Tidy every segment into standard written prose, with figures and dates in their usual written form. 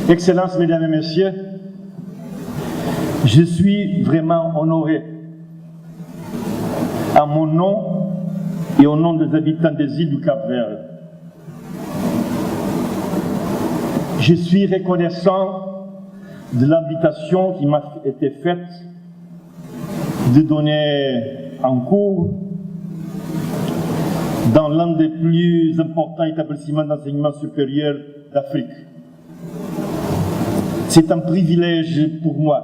Excellences, Mesdames et Messieurs, je suis vraiment honoré, à mon nom et au nom des habitants des îles du Cap-Vert. Je suis reconnaissant de l'invitation qui m'a été faite de donner un cours dans l'un des plus importants établissements d'enseignement supérieur d'Afrique. C'est un privilège pour moi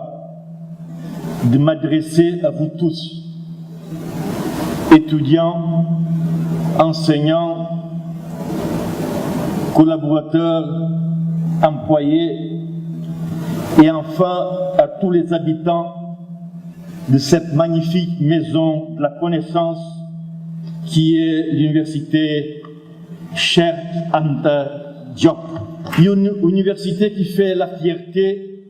de m'adresser à vous tous, étudiants, enseignants, collaborateurs, employés et enfin à tous les habitants de cette magnifique maison de la connaissance qui est l'université Cheikh Anta Diop. Une université qui fait la fierté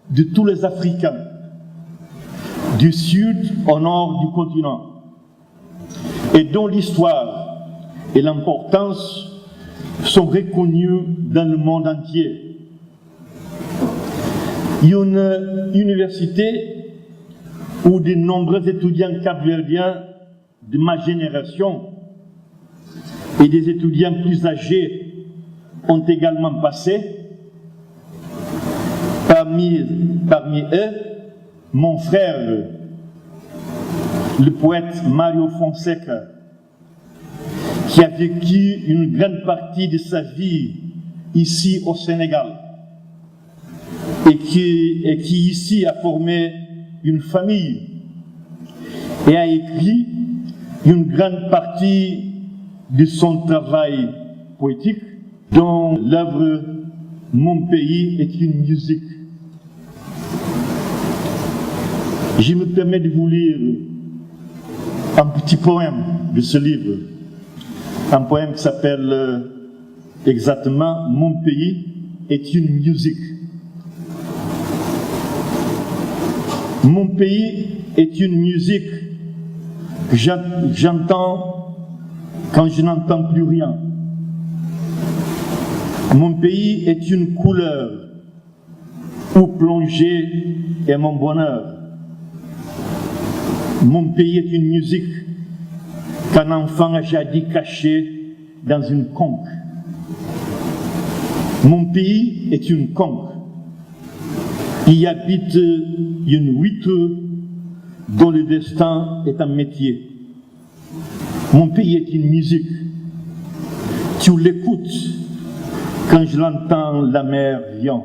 de tous les Africains, du sud au nord du continent, et dont l'histoire et l'importance sont reconnues dans le monde entier. Une université où de nombreux étudiants capverdiens de ma génération et des étudiants plus âgés ont également passé. Parmi eux, mon frère, le poète Mario Fonseca, qui a vécu une grande partie de sa vie ici au Sénégal et qui ici a formé une famille et a écrit une grande partie de son travail poétique dont l'œuvre « Mon pays est une musique ». Je me permets de vous lire un petit poème de ce livre, un poème qui s'appelle exactement « Mon pays est une musique ». Mon pays est une musique que j'entends quand je n'entends plus rien. Mon pays est une couleur où plonger est mon bonheur. Mon pays est une musique qu'un enfant a jadis cachée dans une conque. Mon pays est une conque. Il y habite une huître dont le destin est un métier. Mon pays est une musique. Tu l'écoutes quand je l'entends, la mer vient.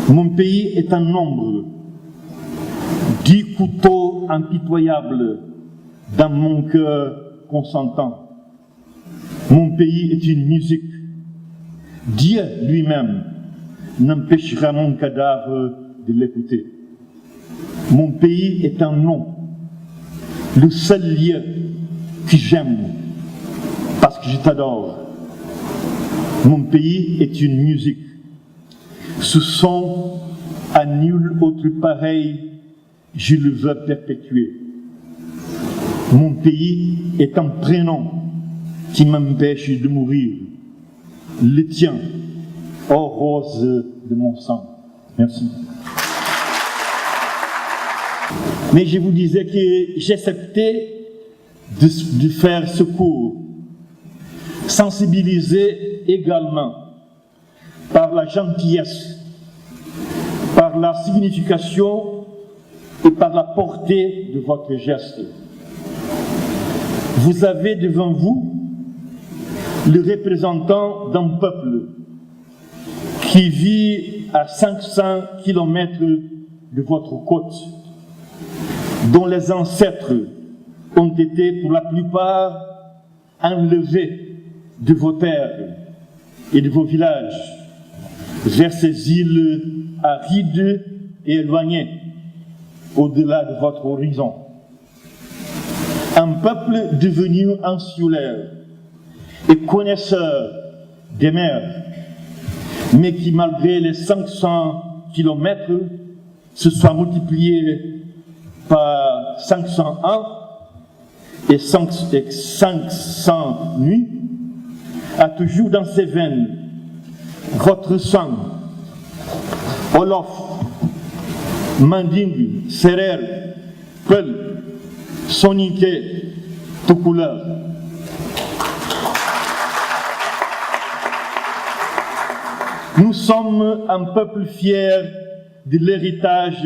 Mon pays est un nombre, 10 couteaux impitoyables dans mon cœur consentant. Mon pays est une musique. Dieu lui-même n'empêchera mon cadavre de l'écouter. Mon pays est un nom, le seul lieu que j'aime parce que je t'adore. Mon pays est une musique. Ce son à nul autre pareil, je le veux perpétuer. Mon pays est un prénom qui m'empêche de mourir. Le tien, ô rose de mon sang. Merci. Mais je vous disais que j'acceptais de faire ce cours, sensibilisé également par la gentillesse, par la signification et par la portée de votre geste. Vous avez devant vous le représentant d'un peuple qui vit à 500 km de votre côte, dont les ancêtres ont été pour la plupart enlevés de vos terres et de vos villages vers ces îles arides et éloignées au-delà de votre horizon. Un peuple devenu insulaire et connaisseur des mers, mais qui malgré les 500 kilomètres se soit multiplié par 501 et 500 nuits, a toujours dans ses veines votre sang, Wolof, Manding, Serer, Peul, Soninké, tout couleur. Nous sommes un peuple fier de l'héritage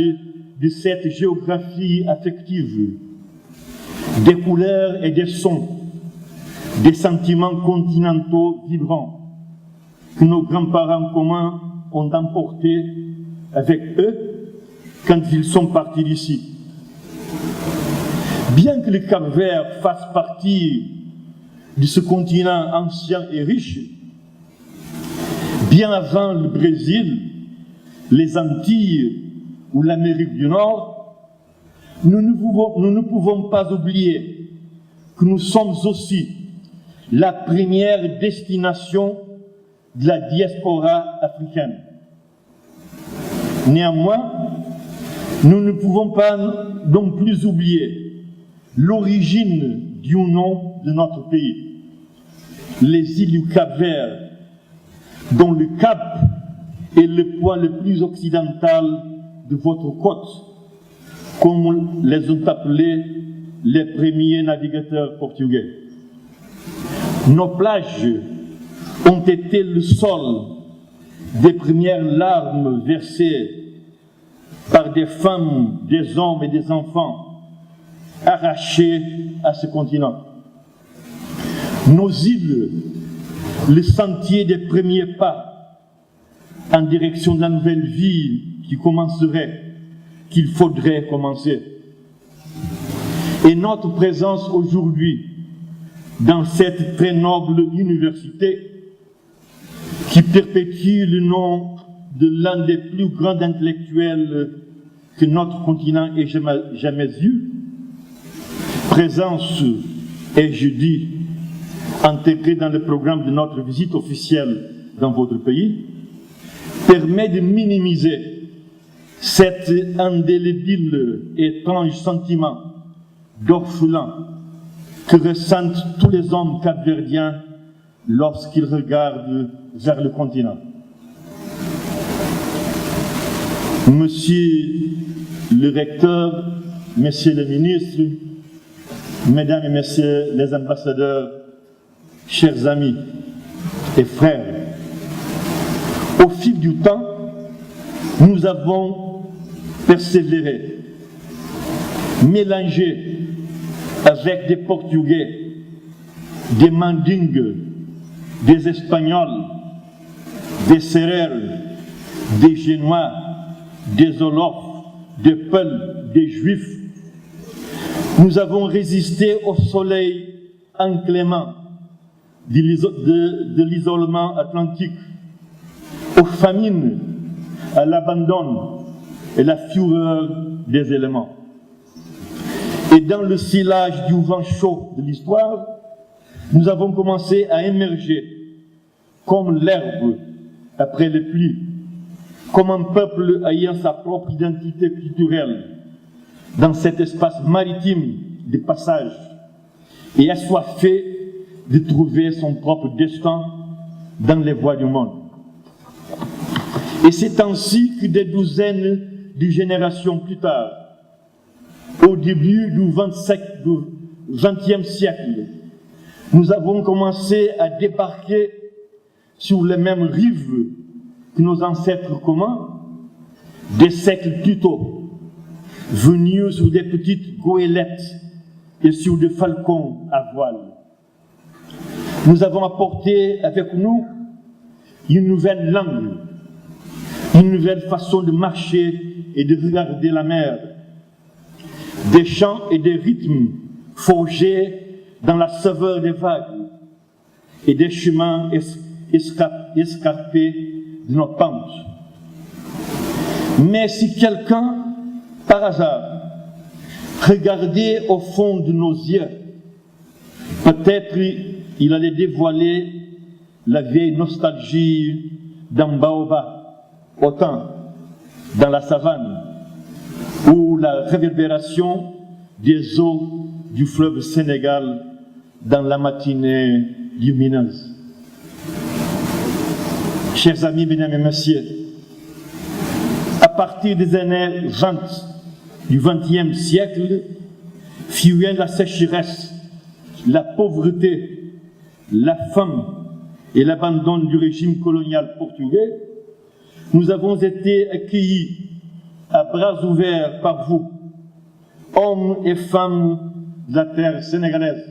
de cette géographie affective, des couleurs et des sons, des sentiments continentaux vibrants que nos grands-parents communs ont emportés avec eux quand ils sont partis d'ici. Bien que le Cap-Vert fasse partie de ce continent ancien et riche, bien avant le Brésil, les Antilles ou l'Amérique du Nord, nous ne pouvons pas oublier que nous sommes aussi la première destination de la diaspora africaine. Néanmoins, nous ne pouvons pas non plus oublier l'origine du nom de notre pays, les îles du Cap-Vert, dont le Cap est le point le plus occidental de votre côte, comme les ont appelés les premiers navigateurs portugais. Nos plages ont été le sol des premières larmes versées par des femmes, des hommes et des enfants arrachés à ce continent. Nos îles, le sentier des premiers pas en direction de la nouvelle vie qui commencerait, qu'il faudrait commencer. Et notre présence aujourd'hui dans cette très noble université qui perpétue le nom de l'un des plus grands intellectuels que notre continent ait jamais eu, présence, et je dis, intégrée dans le programme de notre visite officielle dans votre pays, permet de minimiser cet indélébile et étrange sentiment d'orphelin que ressentent tous les hommes capverdiens lorsqu'ils regardent vers le continent. Monsieur le recteur, messieurs les ministres, mesdames et messieurs les ambassadeurs, chers amis et frères, au fil du temps, nous avons persévéré, mélangé avec des Portugais, des Mandingues, des Espagnols, des Serrères, des Génois, des Olofs, des Peuls, des Juifs. Nous avons résisté au soleil inclément de l'isolement atlantique, aux famines, à l'abandon et la fureur des éléments. Et dans le sillage du vent chaud de l'histoire, nous avons commencé à émerger comme l'herbe après les pluies, comme un peuple ayant sa propre identité culturelle dans cet espace maritime de passage et assoiffé de trouver son propre destin dans les voies du monde. Et c'est ainsi que des douzaines de générations plus tard, au début du XXe siècle, nous avons commencé à débarquer sur les mêmes rives que nos ancêtres communs, des siècles plus tôt, venus sur des petites goélettes et sur des falcons à voile. Nous avons apporté avec nous une nouvelle langue, une nouvelle façon de marcher et de regarder la mer, des chants et des rythmes forgés dans la saveur des vagues et des chemins escarpés de nos pentes. Mais si quelqu'un, par hasard, regardait au fond de nos yeux, peut-être il allait dévoiler la vieille nostalgie d'un baobab, autant dans la savane, ou la réverbération des eaux du fleuve Sénégal dans la matinée lumineuse. Chers amis, mesdames et messieurs, à partir des années 20 du XXe siècle, fuyant la sécheresse, la pauvreté, la faim et l'abandon du régime colonial portugais, nous avons été accueillis à bras ouverts par vous, hommes et femmes de la terre sénégalaise,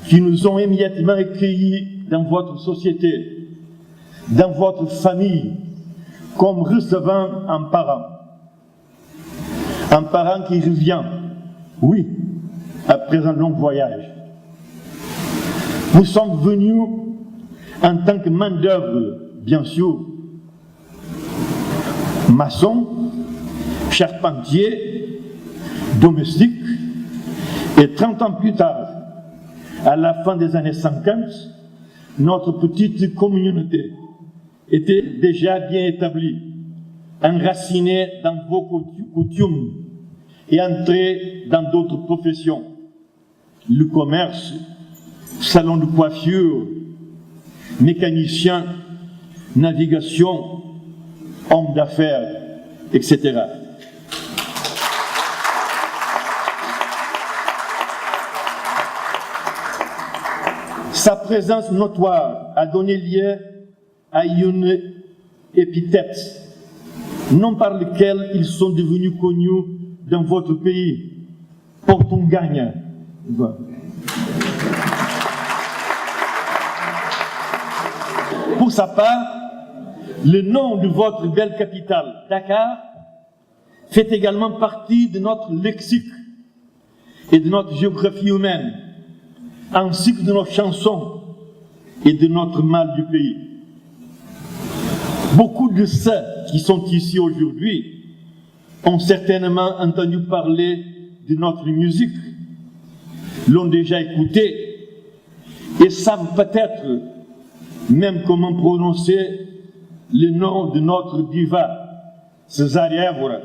qui nous ont immédiatement accueillis dans votre société, dans votre famille, comme recevant un parent qui revient, oui, après un long voyage. Nous sommes venus en tant que main-d'œuvre, bien sûr, maçons, charpentiers, domestiques, et 30 ans plus tard, à la fin des années 50, notre petite communauté était déjà bien établie, enracinée dans vos coutumes et entrée dans d'autres professions. Le commerce, salon de coiffure, mécanicien, navigation, homme d'affaires, etc. Sa présence notoire a donné lieu à une épithète, non par laquelle ils sont devenus connus dans votre pays, Portungagne. Pour sa part, le nom de votre belle capitale, Dakar, fait également partie de notre lexique et de notre géographie humaine, ainsi que de nos chansons et de notre mal du pays. Beaucoup de ceux qui sont ici aujourd'hui ont certainement entendu parler de notre musique, l'ont déjà écoutée et savent peut-être même comment prononcer le nom de notre diva, Cesária Évora.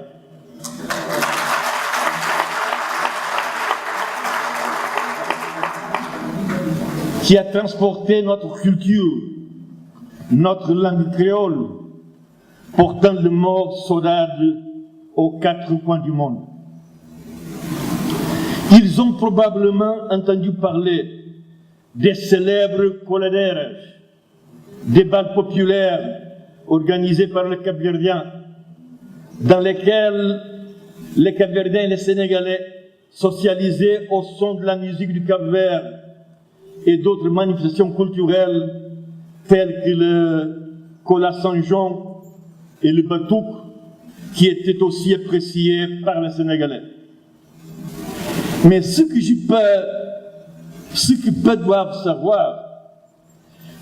Qui a transporté notre culture, notre langue créole, portant le mot saudade aux quatre coins du monde. Ils ont probablement entendu parler des célèbres coladeras, des bals populaires organisés par les Cap-Verdiens, dans lesquels les Cap-Verdiens et les Sénégalais socialisaient au son de la musique du Cap-Vert et d'autres manifestations culturelles telles que le Kola Sanjon et le Batouk, qui étaient aussi appréciés par les Sénégalais. Mais ce que peu doivent savoir,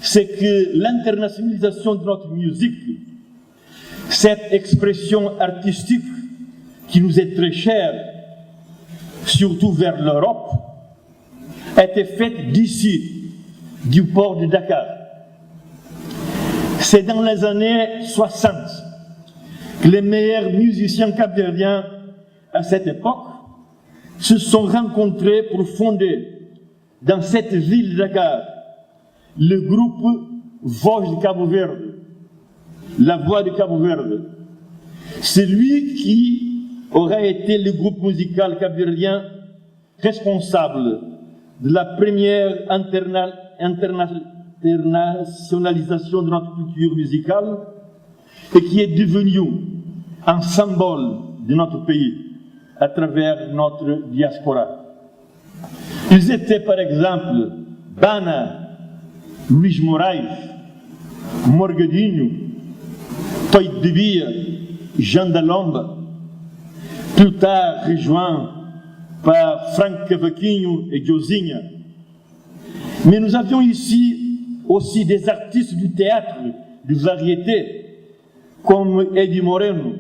c'est que l'internationalisation de notre musique, cette expression artistique qui nous est très chère, surtout vers l'Europe, a été faite d'ici, du port de Dakar. C'est dans les années 60 que les meilleurs musiciens capverdiens à cette époque se sont rencontrés pour fonder dans cette ville de Dakar le groupe Voix de Cabo Verde, la voix de Cabo Verde. Celui qui aurait été le groupe musical capverdien responsable de la première internationalisation de notre culture musicale et qui est devenu un symbole de notre pays à travers notre diaspora. Ils étaient par exemple Bana, Luís Moraes, Morgadinho, Toy de Bia, Jean Dalomba, plus tard rejoints par Frank Cavaquinho et Josinha. Mais nous avions ici aussi des artistes du théâtre, de variété, comme Eddie Moreno,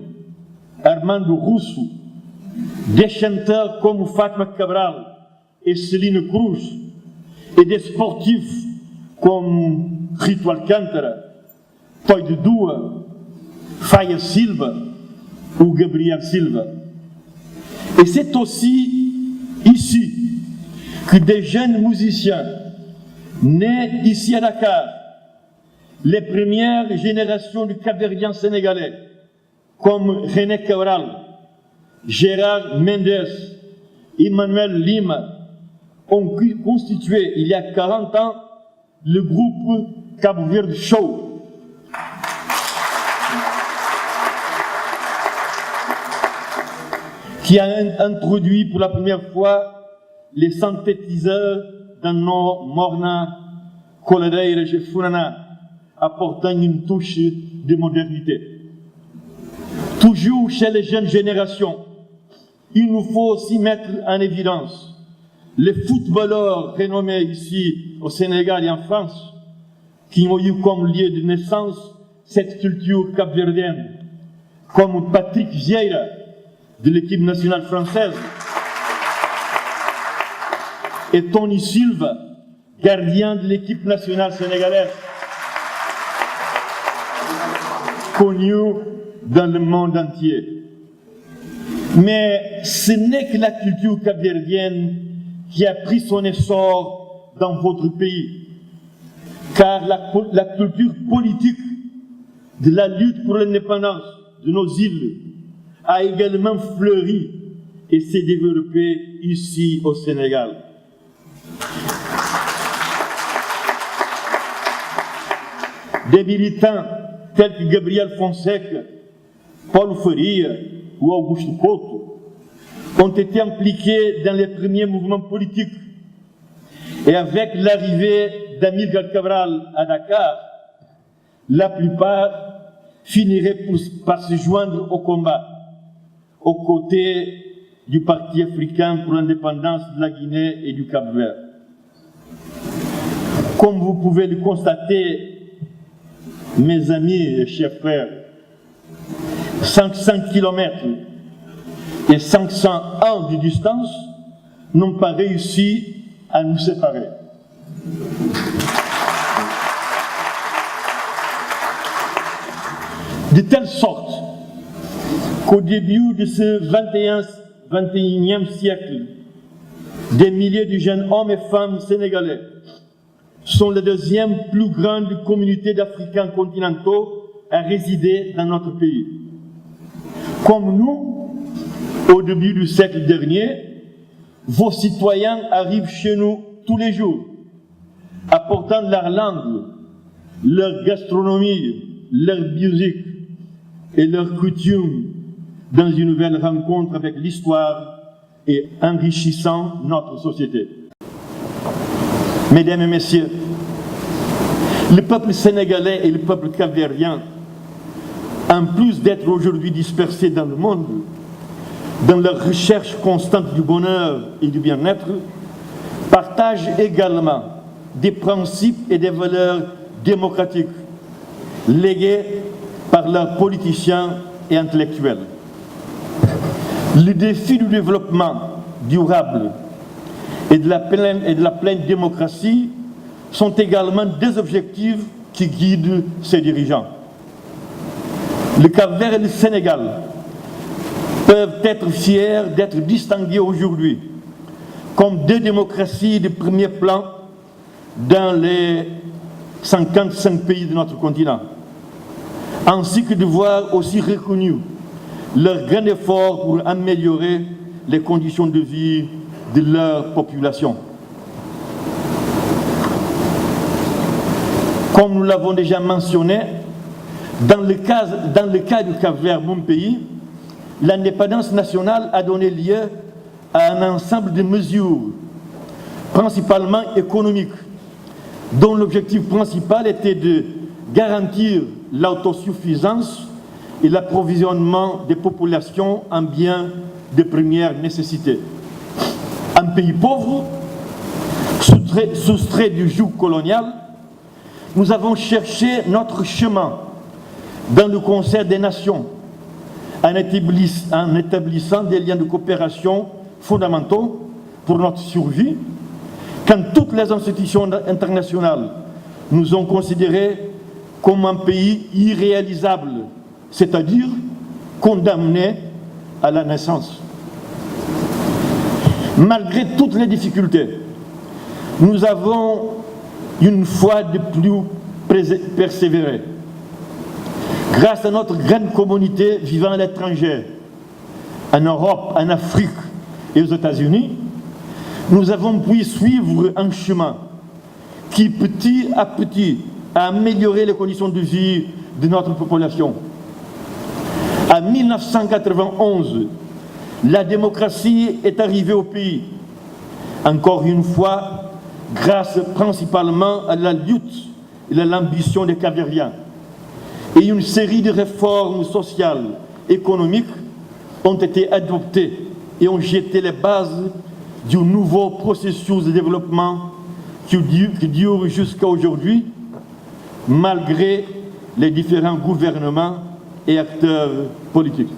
Armando Russo, des chanteurs comme Fátima Cabral et Céline Cruz, et des sportifs comme Rito Alcântara, Toy de Dua, Faia Silva ou Gabriel Silva. Et c'est aussi ici que des jeunes musiciens nés ici à Dakar les premières générations de Cap-Verdiens sénégalais, comme René Cabral, Gérard Mendes, Emmanuel Lima, ont constitué, il y a 40 ans, le groupe Cap-Verde Show. Qui a introduit pour la première fois les synthétiseurs dans nos Morna, Coladeira et Funana, apportant une touche de modernité. Toujours chez les jeunes générations, il nous faut aussi mettre en évidence les footballeurs renommés ici au Sénégal et en France, qui ont eu comme lieu de naissance cette culture capverdienne, comme Patrick Vieira de l'équipe nationale française et Tony Silva, gardien de l'équipe nationale sénégalaise, connu dans le monde entier. Mais ce n'est que la culture capverdienne qui a pris son essor dans votre pays, car la culture politique de la lutte pour l'indépendance de nos îles a également fleuri et s'est développée ici au Sénégal. Des militants tels que Gabriel Fonseca, Paul Faria ou Augusto Couto ont été impliqués dans les premiers mouvements politiques. Et avec l'arrivée d'Amilcar Cabral à Dakar, la plupart finiraient par se joindre au combat, aux côtés du Parti africain pour l'indépendance de la Guinée et du Cap-Vert. Comme vous pouvez le constater, mes amis et chers frères, 500 kilomètres et 500 ans de distance n'ont pas réussi à nous séparer. De telle sorte qu'au début de ce 21e siècle, des milliers de jeunes hommes et femmes sénégalais sont la deuxième plus grande communauté d'Africains continentaux à résider dans notre pays. Comme nous, au début du siècle dernier, vos citoyens arrivent chez nous tous les jours, apportant leur langue, leur gastronomie, leur musique et leurs coutumes dans une nouvelle rencontre avec l'histoire et enrichissant notre société. Mesdames et messieurs, le peuple sénégalais et le peuple capverdien, en plus d'être aujourd'hui dispersés dans le monde, dans leur recherche constante du bonheur et du bien-être, partagent également des principes et des valeurs démocratiques légués par leurs politiciens et intellectuels. Le défi du développement durable et de la pleine démocratie sont également des objectifs qui guident ces dirigeants. Le Cap-Vert et le Sénégal peuvent être fiers d'être distingués aujourd'hui comme deux démocraties de premier plan dans les 55 pays de notre continent, ainsi que de voir aussi reconnu leur grand effort pour améliorer les conditions de vie de leur population. Comme nous l'avons déjà mentionné, dans le cas du Cap-Vert, mon pays, l'indépendance nationale a donné lieu à un ensemble de mesures, principalement économiques, dont l'objectif principal était de garantir l'autosuffisance et l'approvisionnement des populations en biens de première nécessité. Un pays pauvre, soustrait du joug colonial, nous avons cherché notre chemin dans le concert des nations, en établissant des liens de coopération fondamentaux pour notre survie, quand toutes les institutions internationales nous ont considérés comme un pays irréalisable, c'est-à-dire condamné à la naissance. Malgré toutes les difficultés, nous avons une fois de plus persévérer. Grâce à notre grande communauté vivant à l'étranger, en Europe, en Afrique et aux États-Unis, nous avons pu suivre un chemin qui, petit à petit, a amélioré les conditions de vie de notre population. En 1991, la démocratie est arrivée au pays. Encore une fois, grâce principalement à la lutte et à l'ambition des Capverdiens. Et une série de réformes sociales, économiques ont été adoptées et ont jeté les bases du nouveau processus de développement qui dure jusqu'à aujourd'hui, malgré les différents gouvernements et acteurs politiques.